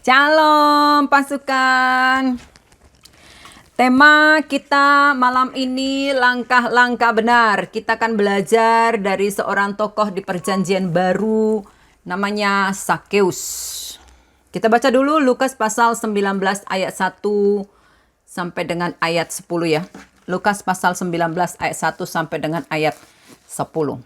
Shalom pasukan. Tema kita malam ini langkah-langkah benar. Kita akan belajar dari seorang tokoh di Perjanjian Baru namanya Sakeus. Kita baca dulu Lukas pasal 19 ayat 1 sampai dengan ayat 10 ya. Lukas pasal 19 ayat 1 sampai dengan ayat 10.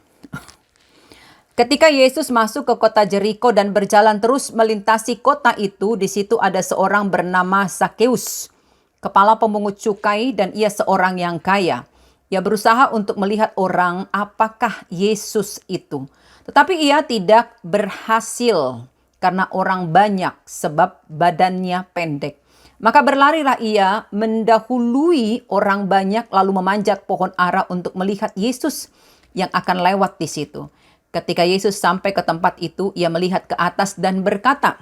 Ketika Yesus masuk ke kota Jeriko dan berjalan terus melintasi kota itu, di situ ada seorang bernama Sakeus, kepala pemungut cukai, dan ia seorang yang kaya. Ia berusaha untuk melihat orang apakah Yesus itu. Tetapi ia tidak berhasil karena orang banyak sebab badannya pendek. Maka berlarilah ia mendahului orang banyak lalu memanjat pohon ara untuk melihat Yesus yang akan lewat di situ. Ketika Yesus sampai ke tempat itu, ia melihat ke atas dan berkata,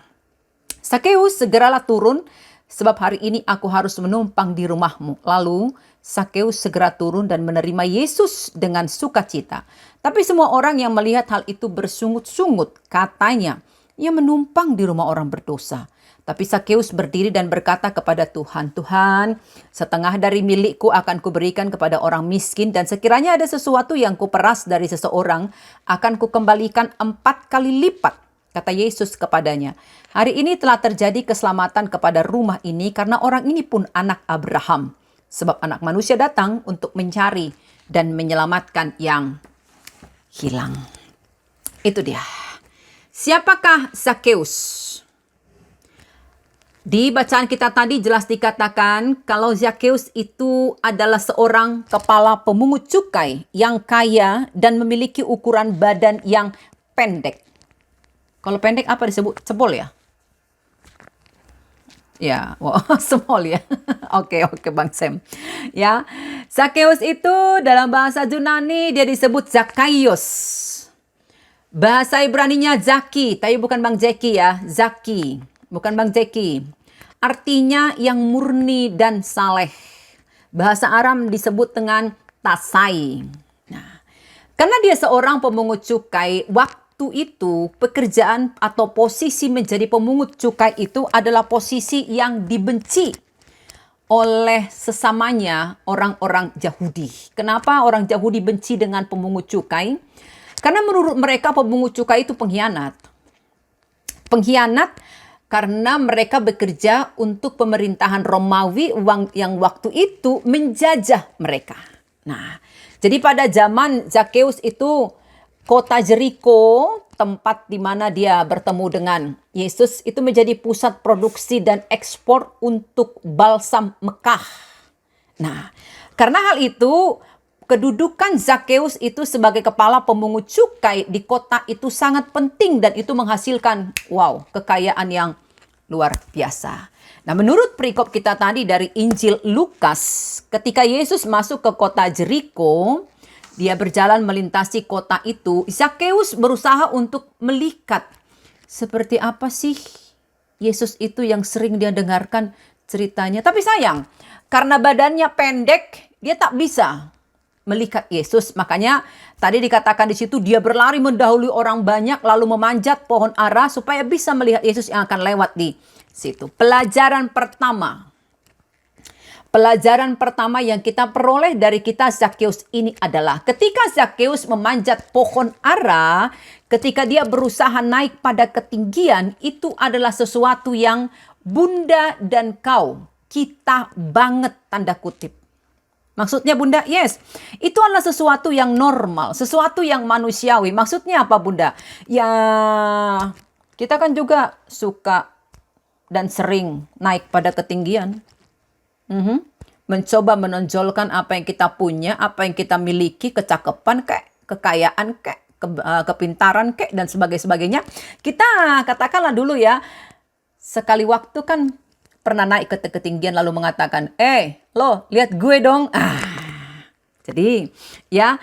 "Sakeus, segeralah turun, sebab hari ini aku harus menumpang di rumahmu." Lalu Sakeus segera turun dan menerima Yesus dengan sukacita. Tapi semua orang yang melihat hal itu bersungut-sungut, katanya, "Ia menumpang di rumah orang berdosa." Tapi Sakeus berdiri dan berkata kepada Tuhan, "Tuhan, setengah dari milikku akan kuberikan kepada orang miskin, dan sekiranya ada sesuatu yang kuperas dari seseorang, akan kukembalikan 4 kali lipat." Kata Yesus kepadanya, "Hari ini telah terjadi keselamatan kepada rumah ini, karena orang ini pun anak Abraham. Sebab anak manusia datang untuk mencari dan menyelamatkan yang hilang." Itu dia. Siapakah Sakeus? Di bacaan kita tadi jelas dikatakan kalau Sakeus itu adalah seorang kepala pemungut cukai yang kaya dan memiliki ukuran badan yang pendek. Kalau pendek apa disebut? Cebol ya? Ya, wow, small ya. Oke, Bang Sam. Ya, Sakeus itu dalam bahasa Yunani dia disebut Zakaios. Bahasa Ibraninya Zaki, tapi bukan Bang Jeki ya. Zaki, bukan Bang Jeki. Artinya yang murni dan saleh. Bahasa Aram disebut dengan Tasai. Nah, karena dia seorang pemungut cukai, waktu itu pekerjaan atau posisi menjadi pemungut cukai itu adalah posisi yang dibenci oleh sesamanya orang-orang Yahudi. Kenapa orang Yahudi benci dengan pemungut cukai? Karena menurut mereka pemungut cukai itu pengkhianat. Pengkhianat karena mereka bekerja untuk pemerintahan Romawi yang waktu itu menjajah mereka. Nah, jadi pada zaman Sakeus itu kota Jeriko, tempat di mana dia bertemu dengan Yesus, itu menjadi pusat produksi dan ekspor untuk balsam Mekah. Nah, karena hal itu, kedudukan Sakeus itu sebagai kepala pemungut cukai di kota itu sangat penting dan itu menghasilkan kekayaan yang luar biasa. Nah, menurut perikop kita tadi dari Injil Lukas, ketika Yesus masuk ke kota Jeriko, dia berjalan melintasi kota itu, Sakeus berusaha untuk melihat seperti apa sih Yesus itu yang sering dia dengarkan ceritanya. Tapi sayang, karena badannya pendek, dia tak bisa melihat Yesus. Makanya tadi dikatakan di situ dia berlari mendahului orang banyak lalu memanjat pohon ara supaya bisa melihat Yesus yang akan lewat di situ. Pelajaran pertama yang kita peroleh dari kisah Sakeus ini adalah ketika Sakeus memanjat pohon ara, ketika dia berusaha naik pada ketinggian, itu adalah sesuatu yang bunda dan kita banget tanda kutip. Maksudnya Bunda, yes, itu adalah sesuatu yang normal, sesuatu yang manusiawi. Maksudnya apa Bunda? Ya, kita kan juga suka dan sering naik pada ketinggian. Mencoba menonjolkan apa yang kita punya, apa yang kita miliki, kecakapan kekayaan kepintaran dan sebagainya. Kita katakanlah dulu ya, sekali waktu kan pernah naik ke ketinggian lalu mengatakan, lo lihat gue dong. Jadi ya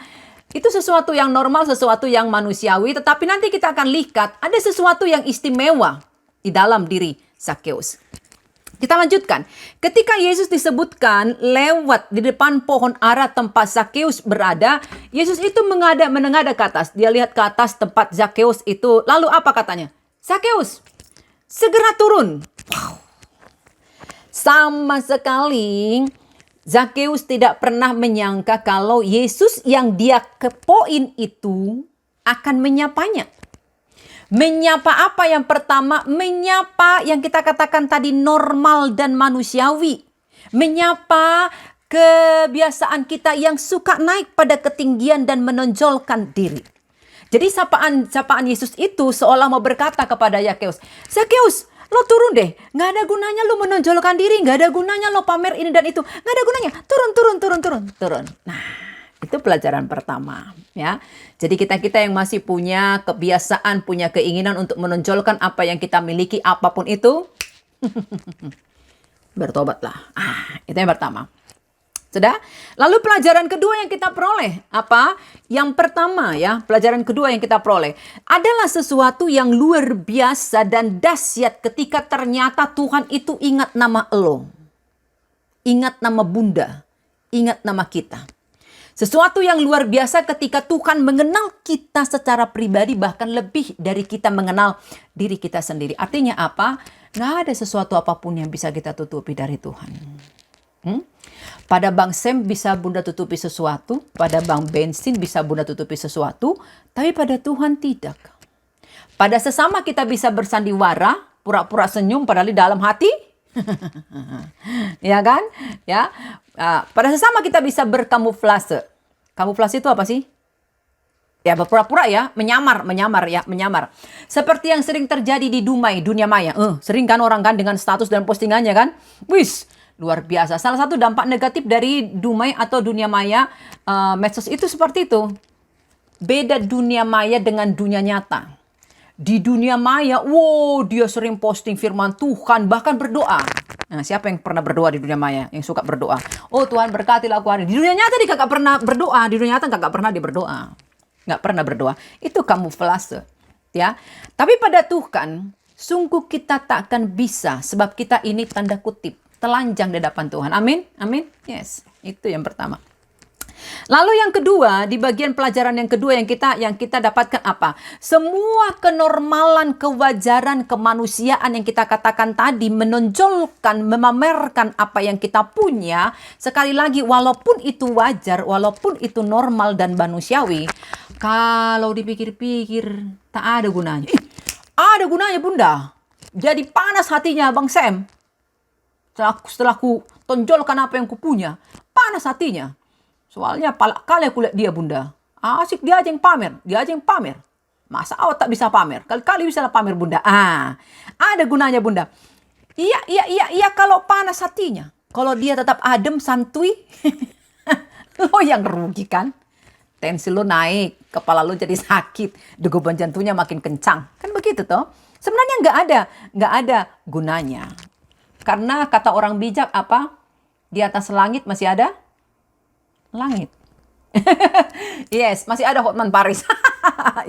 itu sesuatu yang normal, sesuatu yang manusiawi. Tetapi nanti kita akan lihat ada sesuatu yang istimewa di dalam diri Sakeus. Kita lanjutkan. Ketika Yesus disebutkan lewat di depan pohon ara tempat Sakeus berada, Yesus itu menengadah ke atas. Dia lihat ke atas tempat Sakeus itu. Lalu apa katanya? Sakeus, segera turun. Sama sekali Zakheus tidak pernah menyangka kalau Yesus yang dia kepoin itu akan menyapanya. Menyapa apa yang pertama? Menyapa yang kita katakan tadi normal dan manusiawi. Menyapa kebiasaan kita yang suka naik pada ketinggian dan menonjolkan diri. Jadi sapaan Yesus itu seolah mau berkata kepada Zakheus, Zakheus, lo turun deh. Nggak ada gunanya lo menonjolkan diri. Nggak ada gunanya lo pamer ini dan itu. Nggak ada gunanya. Turun. Nah, itu pelajaran pertama. Ya. Jadi kita yang masih punya kebiasaan, punya keinginan untuk menonjolkan apa yang kita miliki, apapun itu, bertobatlah. Itu yang pertama. Sudah? Lalu pelajaran kedua yang kita peroleh apa? Yang pertama ya, pelajaran kedua yang kita peroleh adalah sesuatu yang luar biasa dan dahsyat ketika ternyata Tuhan itu ingat nama elo. Ingat nama Bunda, ingat nama kita. Sesuatu yang luar biasa ketika Tuhan mengenal kita secara pribadi bahkan lebih dari kita mengenal diri kita sendiri. Artinya apa? Nggak ada sesuatu apapun yang bisa kita tutupi dari Tuhan. Pada Bang Sam bisa Bunda tutupi sesuatu, pada Bang Bensin bisa Bunda tutupi sesuatu, tapi pada Tuhan tidak. Pada sesama kita bisa bersandiwara, pura-pura senyum padahal di dalam hati, ya kan? Ya, pada sesama kita bisa berkamuflase. Kamuflase itu apa sih? Ya, berpura-pura ya, menyamar. Seperti yang sering terjadi di dunia maya. Sering kan orang kan dengan status dan postingannya kan? Wis, luar biasa. Salah satu dampak negatif dari dumai atau dunia maya medsos itu seperti itu. Beda dunia maya dengan dunia nyata. Di dunia maya, dia sering posting firman Tuhan, bahkan berdoa. Nah, siapa yang pernah berdoa di dunia maya? Yang suka berdoa. Oh Tuhan berkatilah aku hari ini. Di dunia nyata dia kagak pernah berdoa. Di dunia nyata kagak pernah dia berdoa. Nggak pernah berdoa. Itu kamuflase. Ya. Tapi pada Tuhan, sungguh kita tak akan bisa. Sebab kita ini tanda kutip telanjang di hadapan Tuhan. Amin? Amin? Yes. Itu yang pertama. Lalu yang kedua, di bagian pelajaran yang kedua yang kita dapatkan apa? Semua kenormalan, kewajaran, kemanusiaan yang kita katakan tadi menonjolkan, memamerkan apa yang kita punya. Sekali lagi, walaupun itu wajar, walaupun itu normal dan manusiawi, kalau dipikir-pikir tak ada gunanya. Ada gunanya Bunda. Jadi panas hatinya Bang Sam. Setelah ku tonjolkan apa yang ku punya, panas hatinya. Soalnya kali aku lihat dia Bunda. Asik dia aja yang pamer. Masa awak tak bisa pamer? Kali-kali bisa lah pamer Bunda. Ada gunanya Bunda. Iya kalau panas hatinya. Kalau dia tetap adem, santuy. Lo yang rugi kan? Tensi lo naik, kepala lo jadi sakit, degupan jantungnya makin kencang. Kan begitu toh? Sebenarnya nggak ada gunanya. Karena kata orang bijak apa? Di atas langit masih ada langit. Yes, masih ada Hotman Paris.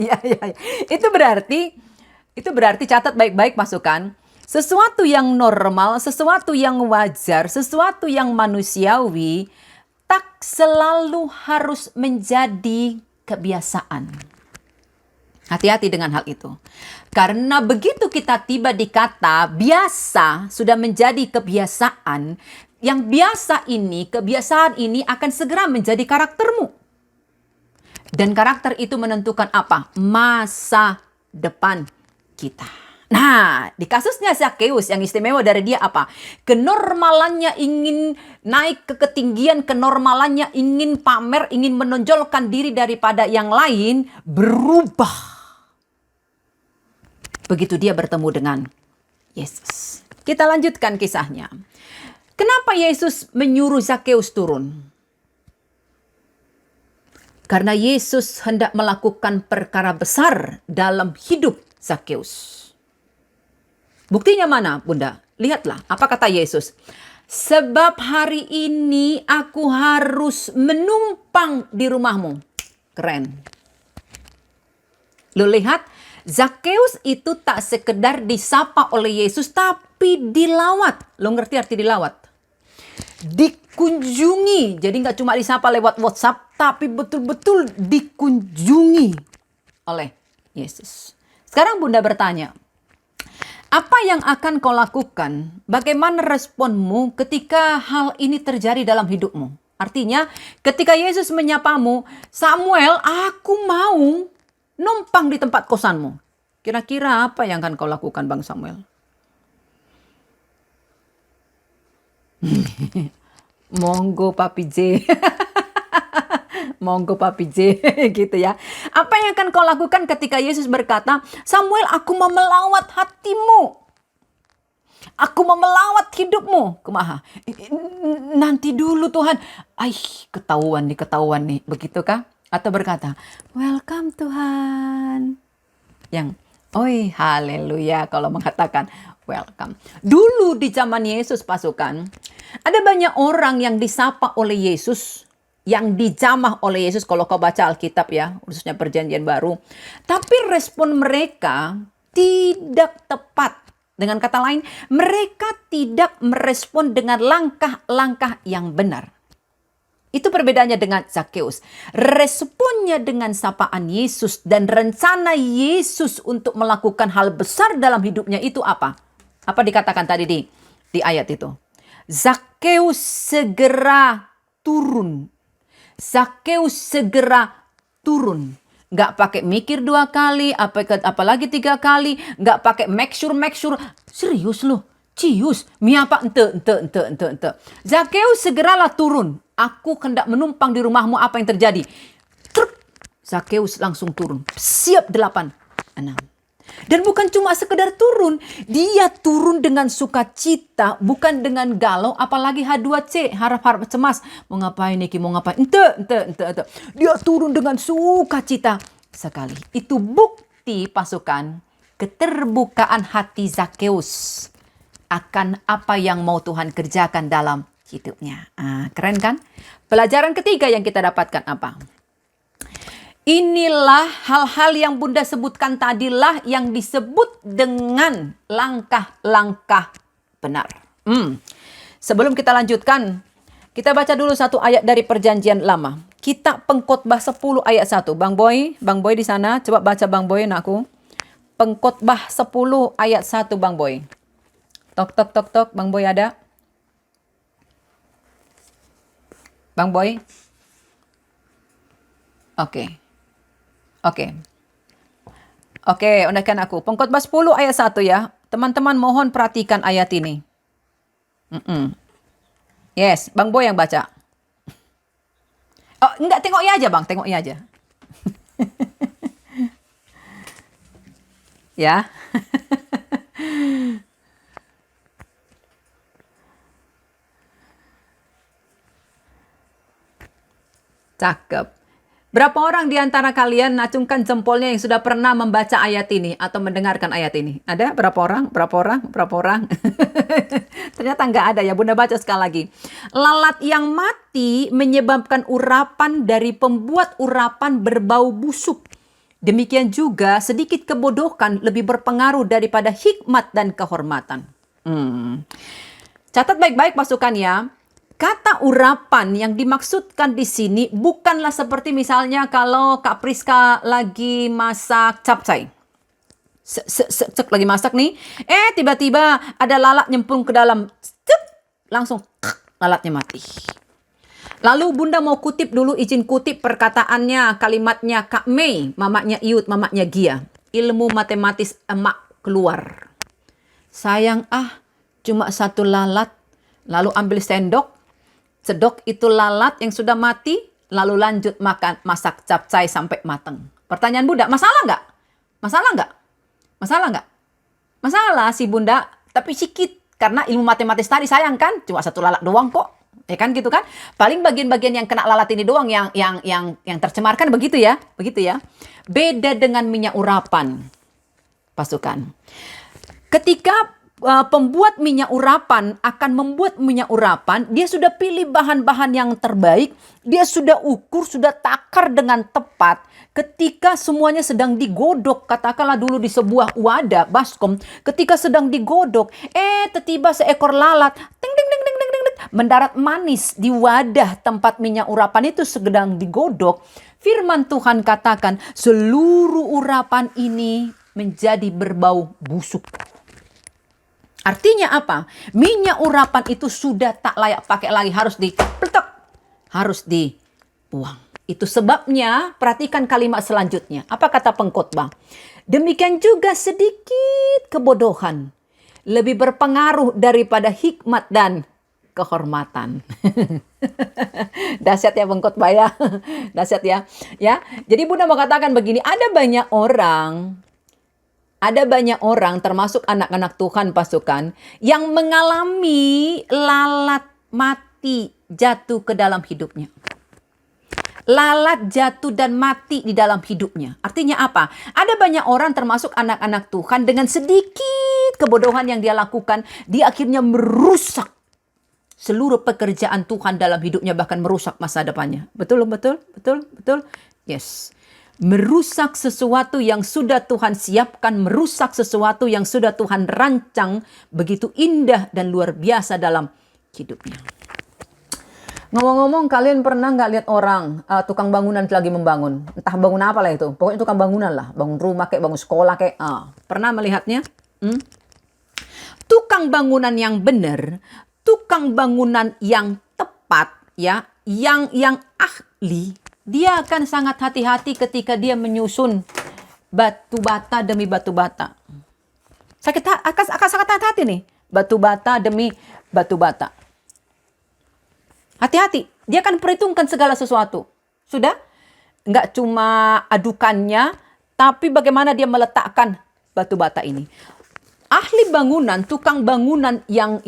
Iya. Itu berarti catat baik-baik masukkan. Sesuatu yang normal, sesuatu yang wajar, sesuatu yang manusiawi tak selalu harus menjadi kebiasaan. Hati-hati dengan hal itu. Karena begitu kita tiba di kata biasa sudah menjadi kebiasaan, yang biasa ini, kebiasaan ini akan segera menjadi karaktermu. Dan karakter itu menentukan apa? Masa depan kita. Nah, di kasusnya Zakheus yang istimewa dari dia apa? Kenormalannya ingin naik ke ketinggian, kenormalannya ingin pamer, ingin menonjolkan diri daripada yang lain, berubah. Begitu dia bertemu dengan Yesus. Kita lanjutkan kisahnya. Kenapa Yesus menyuruh Zakheus turun? Karena Yesus hendak melakukan perkara besar dalam hidup Zakheus. Buktinya mana, Bunda? Lihatlah, apa kata Yesus? Sebab hari ini aku harus menumpang di rumahmu. Keren. Lu lihat, Zakheus itu tak sekedar disapa oleh Yesus, tapi dilawat. Lu ngerti arti dilawat? Dikunjungi. Jadi nggak cuma disapa lewat WhatsApp, tapi betul-betul dikunjungi oleh Yesus. Sekarang Bunda bertanya, Apa yang akan kau lakukan? Bagaimana responmu ketika hal ini terjadi dalam hidupmu? Artinya, ketika Yesus menyapamu, Samuel, aku mau numpang di tempat kosanmu. Kira-kira apa yang akan kau lakukan, Bang Samuel? Monggo Papi J. Monggo Papi J. Gitu ya. Apa yang akan kau lakukan ketika Yesus berkata, Samuel, aku mau melawat hatimu. Aku mau melawat hidupmu. Kumaha? Nanti dulu Tuhan. Ketahuan nih. Begitukah? Atau berkata, welcome Tuhan. Yang, haleluya kalau mengatakan welcome. Dulu di zaman Yesus pasukan, ada banyak orang yang disapa oleh Yesus, yang dijamah oleh Yesus kalau kau baca Alkitab ya, khususnya Perjanjian Baru. Tapi respon mereka tidak tepat. Dengan kata lain, mereka tidak merespon dengan langkah-langkah yang benar. Itu perbedaannya dengan Zakheus. Responnya dengan sapaan Yesus dan rencana Yesus untuk melakukan hal besar dalam hidupnya itu apa? Apa dikatakan tadi di ayat itu? Zakheus segera turun. Zakheus segera turun. Nggak pakai mikir 2 kali, apalagi 3 kali. Nggak pakai make sure. Serius loh. Cius, miapa ente. Zakheus segeralah turun. Aku hendak menumpang di rumahmu, apa yang terjadi? Truk, Zakheus langsung turun. Siap 8, 6. Dan bukan cuma sekedar turun. Dia turun dengan sukacita, bukan dengan galau, apalagi H2C, harap-harap cemas. Mau ngapain Niki, mau ngapain? Ente. Dia turun dengan sukacita sekali. Itu bukti pasukan keterbukaan hati Zakheus akan apa yang mau Tuhan kerjakan dalam hidupnya. Keren kan? Pelajaran ketiga yang kita dapatkan apa? Inilah hal-hal yang Bunda sebutkan tadilah yang disebut dengan langkah-langkah benar. Sebelum kita lanjutkan, kita baca dulu satu ayat dari Perjanjian Lama. Kitab Pengkhotbah 10 ayat 1. Bang Boy di sana, coba baca Bang Boy anakku. Pengkhotbah 10 ayat 1 Bang Boy. Tok, Bang Boy ada? Bang Boy? Oke, undahkan aku. Pengkhotbah 10 ayat 1 ya. Teman-teman mohon perhatikan ayat ini. Yes, Bang Boy yang baca. Enggak, tengoknya aja Bang, tengoknya aja. Ya. Cakep. Berapa orang di antara kalian acungkan jempolnya yang sudah pernah membaca ayat ini atau mendengarkan ayat ini? Ada berapa orang? Ternyata nggak ada ya. Bunda baca sekali lagi. Lalat yang mati menyebabkan urapan dari pembuat urapan berbau busuk. Demikian juga sedikit kebodohan lebih berpengaruh daripada hikmat dan kehormatan. Catat baik-baik pasukan ya. Kata urapan yang dimaksudkan di sini bukanlah seperti misalnya kalau Kak Priska lagi masak capcay. Lagi masak nih. Tiba-tiba ada lalat nyemplung ke dalam. Langsung lalatnya mati. Lalu Bunda mau kutip dulu, izin kutip perkataannya, kalimatnya Kak Mei, mamanya Iut, mamanya Gia. Ilmu matematis emak keluar. Sayang cuma satu lalat. Lalu ambil sendok. Sedok itu lalat yang sudah mati, lalu lanjut masak capcay sampai matang. Pertanyaan Bunda, masalah nggak? Masalah sih Bunda, tapi sedikit. Karena ilmu matematis tadi sayang kan, cuma satu lalat doang kok. Ya kan gitu kan? Paling bagian-bagian yang kena lalat ini doang yang tercemarkan begitu ya. Beda dengan minyak urapan, pasukan. Ketika pembuat minyak urapan akan membuat minyak urapan, dia sudah pilih bahan-bahan yang terbaik, dia sudah ukur, sudah takar dengan tepat. Ketika semuanya sedang digodok, katakanlah dulu di sebuah wadah baskom, ketika sedang digodok, tiba-tiba seekor lalat mendarat manis di wadah tempat minyak urapan itu sedang digodok. Firman Tuhan katakan, seluruh urapan ini menjadi berbau busuk. Artinya apa? Minyak urapan itu sudah tak layak pakai lagi, harus dipletok, harus dibuang. Itu sebabnya perhatikan kalimat selanjutnya. Apa kata pengkhotbah? Demikian juga sedikit kebodohan lebih berpengaruh daripada hikmat dan kehormatan. Dahsyat ya pengkhotbah ya. Dahsyat ya. Ya. Jadi Bunda mau katakan begini, ada banyak orang termasuk anak-anak Tuhan pasukan yang mengalami lalat mati jatuh ke dalam hidupnya. Lalat jatuh dan mati di dalam hidupnya. Artinya apa? Ada banyak orang termasuk anak-anak Tuhan dengan sedikit kebodohan yang dia lakukan, dia akhirnya merusak seluruh pekerjaan Tuhan dalam hidupnya, bahkan merusak masa depannya. Betul? Yes. Merusak sesuatu yang sudah Tuhan siapkan, merusak sesuatu yang sudah Tuhan rancang begitu indah dan luar biasa dalam hidupnya. Ngomong-ngomong, kalian pernah nggak lihat orang tukang bangunan lagi membangun? Entah bangun apa lah itu. Pokoknya tukang bangunan lah. Bangun rumah kayak, bangun sekolah kayak. Pernah melihatnya? Tukang bangunan yang benar, tukang bangunan yang tepat, ya, yang ahli, dia akan sangat hati-hati ketika dia menyusun batu bata demi batu bata. Akan sangat hati-hati nih. Batu bata demi batu bata. Hati-hati, dia akan perhitungkan segala sesuatu. Sudah? Nggak cuma adukannya, tapi bagaimana dia meletakkan batu bata ini. Ahli bangunan, tukang bangunan yang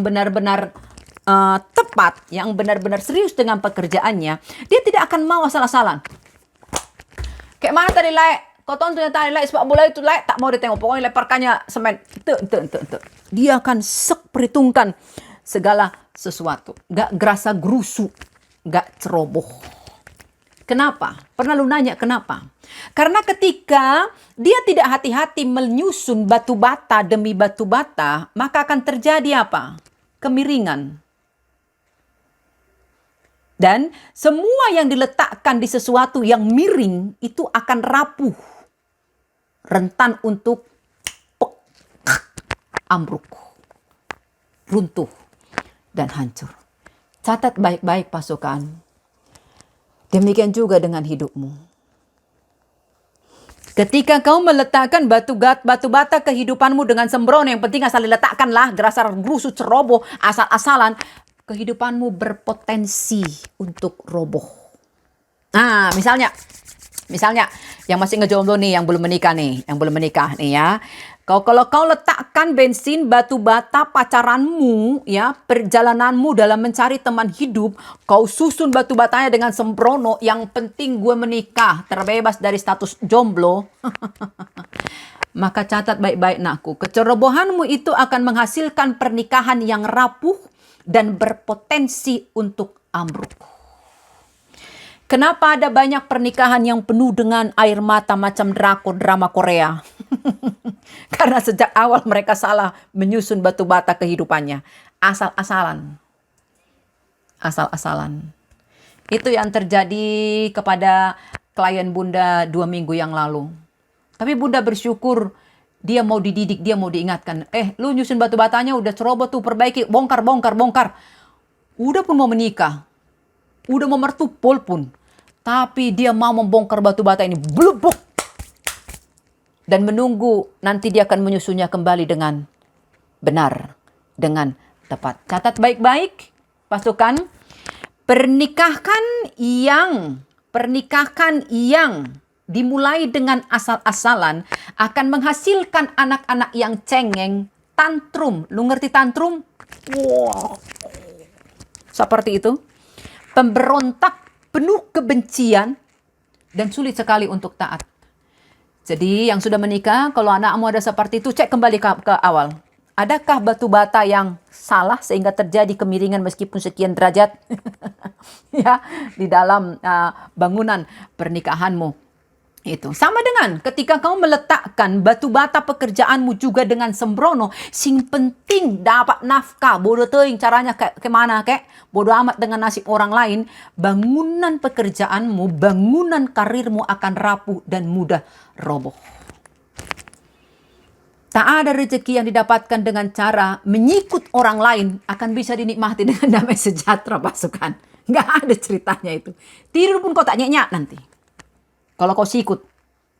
benar-benar tepat, yang benar-benar serius dengan pekerjaannya, dia tidak akan mau asal-asalan. Kayak mana tadi Lek? Kau tonton tadi Lek, sepak bola itu Lek, tak mau ditengok, pokoknya leparkannya semen. Dia akan perhitungkan segala sesuatu. Gak gerasa gerusu, gak ceroboh. Kenapa? Pernah lu nanya kenapa? Karena ketika dia tidak hati-hati menyusun batu bata demi batu bata, maka akan terjadi apa? Kemiringan. Dan semua yang diletakkan di sesuatu yang miring itu akan rapuh. Rentan untuk ambruk, runtuh, dan hancur. Catat baik-baik pasukan. Demikian juga dengan hidupmu. Ketika kau meletakkan batu bata kehidupanmu dengan sembrono, yang penting asal diletakkanlah, gerasa gerusu ceroboh, asal-asalan, kehidupanmu berpotensi untuk roboh. Nah, misalnya yang masih ngejomblo nih, yang belum menikah nih ya. Kalau kau letakkan bensin batu bata pacaranmu, ya, perjalananmu dalam mencari teman hidup, kau susun batu batanya dengan sembrono, yang penting gue menikah, terbebas dari status jomblo. Maka catat baik-baik nakku, kecerobohanmu itu akan menghasilkan pernikahan yang rapuh dan berpotensi untuk ambruk. Kenapa ada banyak pernikahan yang penuh dengan air mata macam drama Korea? Karena sejak awal mereka salah menyusun batu bata kehidupannya. Asal-asalan. Itu yang terjadi kepada klien Bunda 2 minggu yang lalu. Tapi Bunda bersyukur dia mau dididik, dia mau diingatkan. Lu nyusun batu batanya udah ceroboh tuh, perbaiki, bongkar. Udah pun mau menikah. Udah mau mertupul pun. Tapi dia mau membongkar batu bata ini, blubuk. Dan menunggu nanti dia akan menyusunnya kembali dengan benar, dengan tepat. Catat baik-baik, pasukan. Pernikahan yang dimulai dengan asal-asalan akan menghasilkan anak-anak yang cengeng, tantrum. Lu ngerti tantrum? Wow. Seperti itu. Pemberontak, penuh kebencian, dan sulit sekali untuk taat. Jadi yang sudah menikah, kalau anakmu ada seperti itu, cek kembali ke awal. Adakah batu bata yang salah sehingga terjadi kemiringan meskipun sekian derajat ya di dalam bangunan pernikahanmu? Itu sama dengan ketika kau meletakkan batu bata pekerjaanmu juga dengan sembrono, sing penting dapat nafkah, bodoh teuing caranya kayak kemana kek, bodoh amat dengan nasib orang lain, bangunan pekerjaanmu, bangunan karirmu akan rapuh dan mudah roboh. Tak ada rezeki yang didapatkan dengan cara menyikut orang lain akan bisa dinikmati dengan damai sejahtera, pasukan. Nggak ada ceritanya itu. Tidur pun kau tak nyenyak nanti. Kalau kau sikut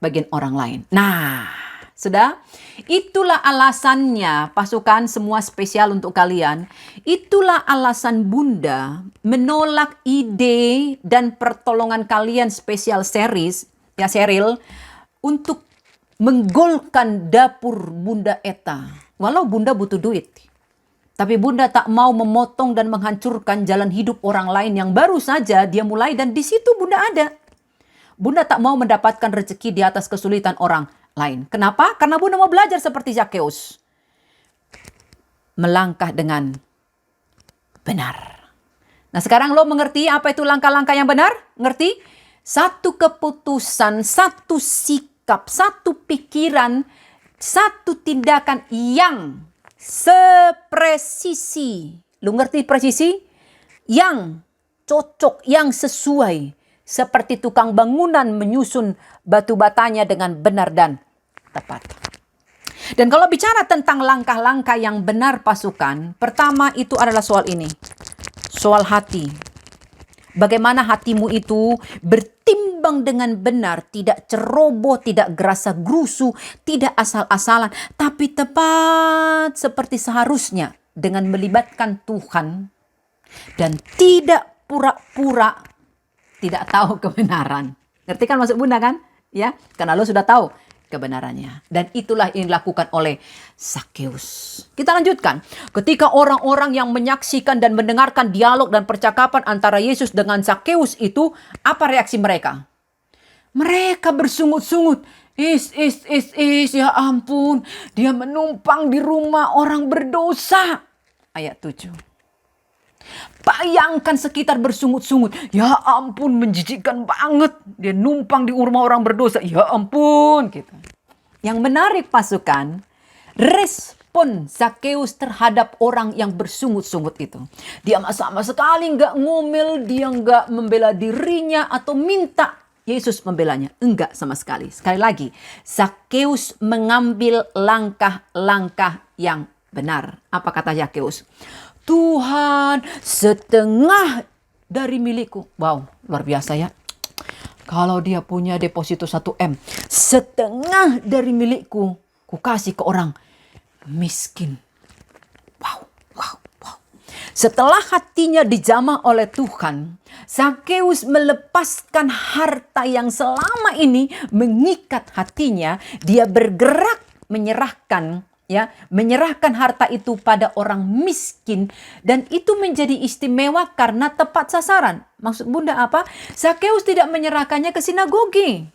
bagian orang lain. Nah, sudah? Itulah alasannya, pasukan, semua spesial untuk kalian. Itulah alasan Bunda menolak ide dan pertolongan kalian spesial series, ya Cheryl, untuk menggolkan dapur Bunda Eta. Walau Bunda butuh duit. Tapi Bunda tak mau memotong dan menghancurkan jalan hidup orang lain yang baru saja dia mulai dan di situ Bunda ada. Bunda tak mau mendapatkan rezeki di atas kesulitan orang lain. Kenapa? Karena Bunda mau belajar seperti Zakheus. Melangkah dengan benar. Nah sekarang lo mengerti apa itu langkah-langkah yang benar? Ngerti? Satu keputusan, satu sikap, satu pikiran, satu tindakan yang sepresisi. Lu ngerti presisi? Yang cocok, yang sesuai. Seperti tukang bangunan menyusun batu batanya dengan benar dan tepat. Dan kalau bicara tentang langkah-langkah yang benar, pasukan, pertama itu adalah soal ini. Soal hati. Bagaimana hatimu itu bertimbang dengan benar, tidak ceroboh, tidak gerasa gerusu, tidak asal-asalan, tapi tepat seperti seharusnya dengan melibatkan Tuhan dan tidak pura-pura tidak tahu kebenaran. Ngerti kan maksud Bunda kan? Ya, karena lo sudah tahu kebenarannya. Dan itulah yang dilakukan oleh Zakheus. Kita lanjutkan. Ketika orang-orang yang menyaksikan dan mendengarkan dialog dan percakapan antara Yesus dengan Zakheus itu, apa reaksi mereka? Mereka bersungut-sungut. Ya ampun, dia menumpang di rumah orang berdosa. Ayat 7. Bayangkan sekitar bersungut-sungut. Ya ampun, menjijikkan banget. Dia numpang di rumah orang berdosa. Ya ampun. Gitu. Yang menarik, pasukan, respon Zakheus terhadap orang yang bersungut-sungut itu. Dia sama sekali nggak ngomel, dia nggak membela dirinya atau minta Yesus membelanya. Enggak sama sekali. Sekali lagi, Zakheus mengambil langkah-langkah yang benar. Apa kata Zakheus? Tuhan, setengah dari milikku. Wow, luar biasa ya. Kalau dia punya deposito 1 M, setengah dari milikku, ku kasih ke orang miskin. Wow. Setelah hatinya dijamah oleh Tuhan, Zakheus melepaskan harta yang selama ini mengikat hatinya. Dia bergerak menyerahkan harta itu pada orang miskin, dan itu menjadi istimewa karena tepat sasaran. Maksud Bunda apa? Zakheus tidak menyerahkannya ke sinagogi,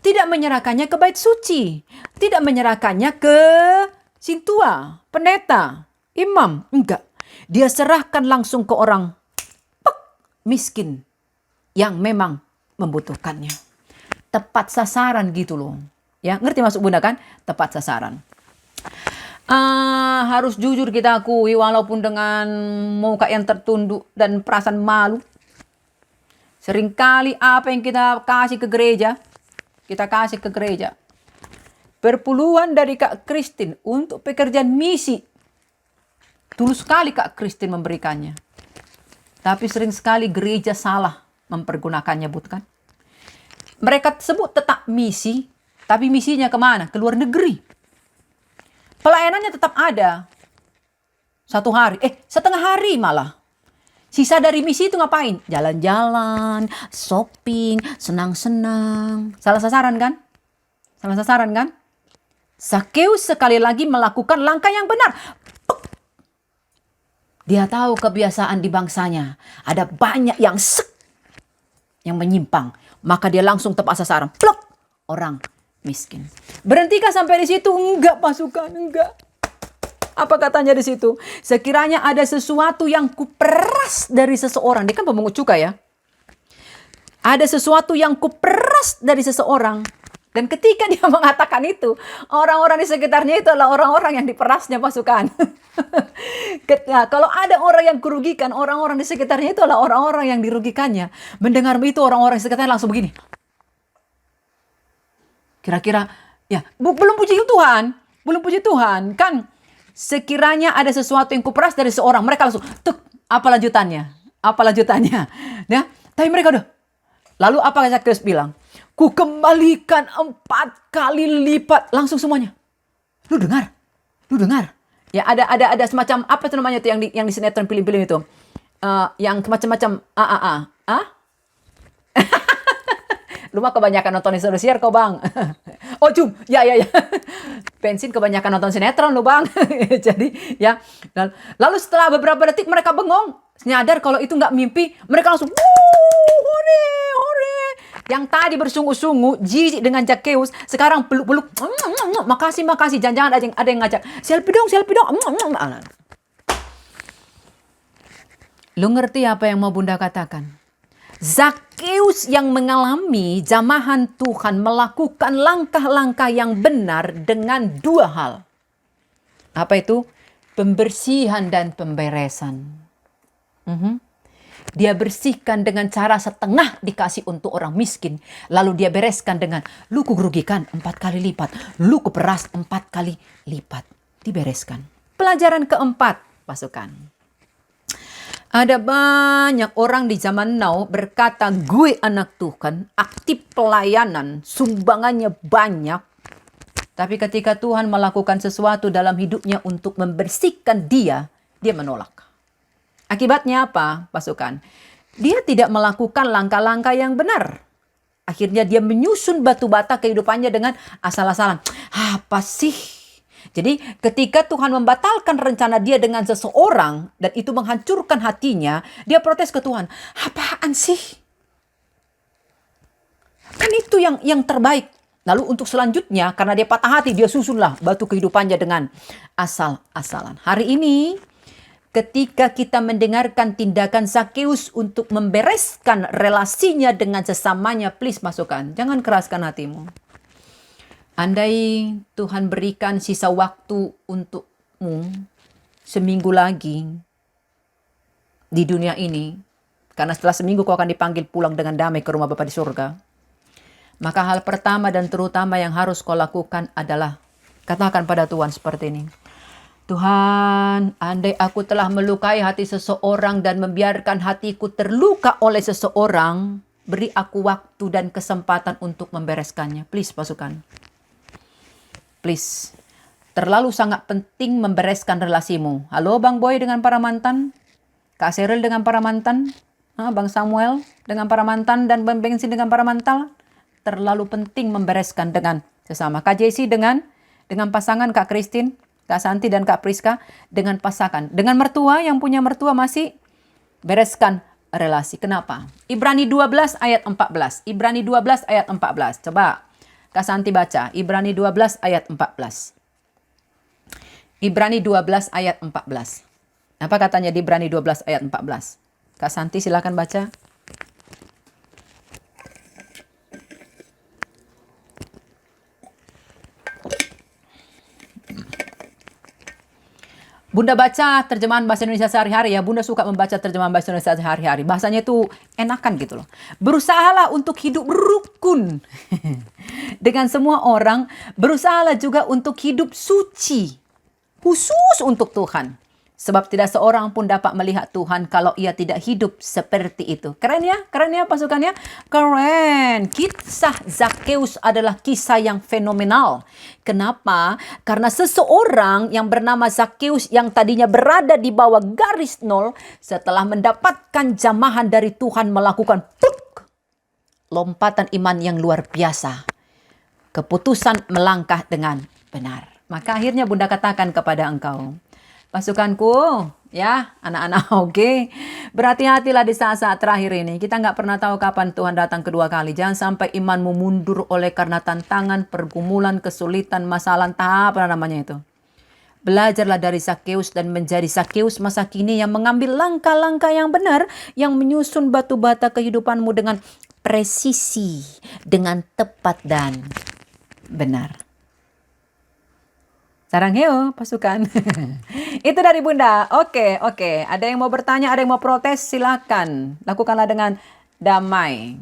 tidak menyerahkannya ke bait suci, tidak menyerahkannya ke sintua, pendeta, imam, enggak. Dia serahkan langsung ke orang miskin yang memang membutuhkannya. Tepat sasaran gitu loh. Ya, ngerti maksud Bunda kan? Tepat sasaran. Harus jujur kita akui, walaupun dengan muka yang tertunduk dan perasaan malu. Seringkali apa yang kita kasih ke gereja, kita kasih ke gereja. Perpuluhan dari Kak Christine untuk pekerjaan misi. Tulus sekali Kak Christine memberikannya. Tapi sering sekali gereja salah mempergunakannya, bukan? Mereka sebut tetap misi, tapi misinya kemana? Ke luar negeri. Pelayanannya tetap ada. 1 hari, setengah hari malah. Sisa dari misi itu ngapain? Jalan-jalan, shopping, senang-senang. Salah sasaran kan? Salah sasaran kan? Zakheus sekali lagi melakukan langkah yang benar. Dia tahu kebiasaan di bangsanya. Ada banyak yang menyimpang. Maka dia langsung tepat sasaran. Plok! Orang miskin. Berhentikah sampai di situ? Enggak, pasukan, enggak. Apa katanya di situ? Sekiranya ada sesuatu yang kuperas dari seseorang. Dia kan pemungut cukai ya. Ada sesuatu yang kuperas dari seseorang. Dan ketika dia mengatakan itu, orang-orang di sekitarnya itu adalah orang-orang yang diperasnya, pasukan. Kalau ada orang yang kurugikan, orang-orang di sekitarnya itu adalah orang-orang yang dirugikannya. Mendengar itu, orang-orang di sekitarnya langsung begini. Kira-kira, ya belum puji Tuhan. Belum puji Tuhan. Kan sekiranya ada sesuatu yang kuperas dari seorang, mereka langsung, tuk, apa lanjutannya? Apa lanjutannya? Ya, tapi mereka udah. Lalu apa Zakheus bilang? Ku kembalikan 4 kali lipat. Langsung semuanya. Lu dengar? Lu dengar? Ya ada semacam apa itu namanya tuh yang di sinetron film-film itu. Yang macam-macam Lu mah kebanyakan nonton Indosiar kau bang. Oh cum, ya. Bensin kebanyakan nonton sinetron lu bang. Jadi ya. Lalu setelah beberapa detik mereka bengong. Nyadar kalau itu nggak mimpi. Mereka langsung, hore. Yang tadi bersungguh-sungguh, jijik dengan Zakheus. Sekarang peluk-peluk. Makasih. Jangan-jangan ada yang ngajak. Selfie dong. Lu ngerti apa yang mau Bunda katakan? Zakheus yang mengalami jamahan Tuhan melakukan langkah-langkah yang benar dengan 2 hal. Apa itu? Pembersihan dan pemberesan. Dia bersihkan dengan cara setengah dikasih untuk orang miskin. Lalu dia bereskan dengan, lu kugerugikan 4 kali lipat. Lu kuperas 4 kali lipat. Dibereskan. Pelajaran keempat, pasukan. Ada banyak orang di zaman now berkata, gue anak Tuhan, aktif pelayanan, sumbangannya banyak. Tapi ketika Tuhan melakukan sesuatu dalam hidupnya untuk membersihkan dia menolak. Akibatnya apa, pasukan? Dia tidak melakukan langkah-langkah yang benar. Akhirnya dia menyusun batu bata kehidupannya dengan asal-asalan. Apa sih? Jadi ketika Tuhan membatalkan rencana dia dengan seseorang dan itu menghancurkan hatinya, dia protes ke Tuhan. Apaan sih? Kan itu yang terbaik. Lalu untuk selanjutnya, karena dia patah hati, dia susunlah batu kehidupannya dengan asal-asalan. Hari ini, ketika kita mendengarkan tindakan Zakheus untuk membereskan relasinya dengan sesamanya, please masukkan. Jangan keraskan hatimu. Andai Tuhan berikan sisa waktu untukmu seminggu lagi di dunia ini, karena setelah seminggu kau akan dipanggil pulang dengan damai ke rumah Bapa di surga, maka hal pertama dan terutama yang harus kau lakukan adalah katakan pada Tuhan seperti ini. Tuhan, andai aku telah melukai hati seseorang dan membiarkan hatiku terluka oleh seseorang, beri aku waktu dan kesempatan untuk membereskannya. Please, pasukan. Please. Terlalu sangat penting membereskan relasimu. Halo Bang Boy dengan para mantan. Kak Cheryl dengan para mantan. Bang Samuel dengan para mantan. Dan Bang Bensin dengan para mantan. Terlalu penting membereskan dengan sesama. Kak Jesse dengan pasangan Kak Christine, Kak Santi dan Kak Priska dengan pasangan. Dengan mertua, yang punya mertua masih bereskan relasi. Kenapa? Ibrani 12 ayat 14. Ibrani 12 ayat 14. Coba Kak Santi baca. Ibrani 12 ayat 14. Ibrani 12 ayat 14. Apa katanya di Ibrani 12 ayat 14? Kak Santi silakan baca. Bunda baca terjemahan bahasa Indonesia sehari-hari ya. Bunda suka membaca terjemahan bahasa Indonesia sehari-hari. Bahasanya itu enakan gitu loh. Berusahalah untuk hidup rukun dengan semua orang. Berusahalah juga untuk hidup suci. Khusus untuk Tuhan. Sebab tidak seorang pun dapat melihat Tuhan kalau ia tidak hidup seperti itu. Keren ya? Keren ya pasukannya? Keren. Kisah Zakheus adalah kisah yang fenomenal. Kenapa? Karena seseorang yang bernama Zakheus yang tadinya berada di bawah garis nol, setelah mendapatkan jamahan dari Tuhan melakukan lompatan iman yang luar biasa. Keputusan melangkah dengan benar. Maka akhirnya Bunda katakan kepada engkau, pasukanku, ya anak-anak oke. Berhati-hatilah di saat-saat terakhir ini. Kita nggak pernah tahu kapan Tuhan datang kedua kali. Jangan sampai imanmu mundur oleh karena tantangan, pergumulan, kesulitan, masalah, apa namanya itu. Belajarlah dari Zakheus dan menjadi Zakheus masa kini yang mengambil langkah-langkah yang benar, yang menyusun batu bata kehidupanmu dengan presisi, dengan tepat dan benar. Sarang heo, pasukan. Itu dari Bunda. Oke. Ada yang mau bertanya, ada yang mau protes, silakan. Lakukanlah dengan damai.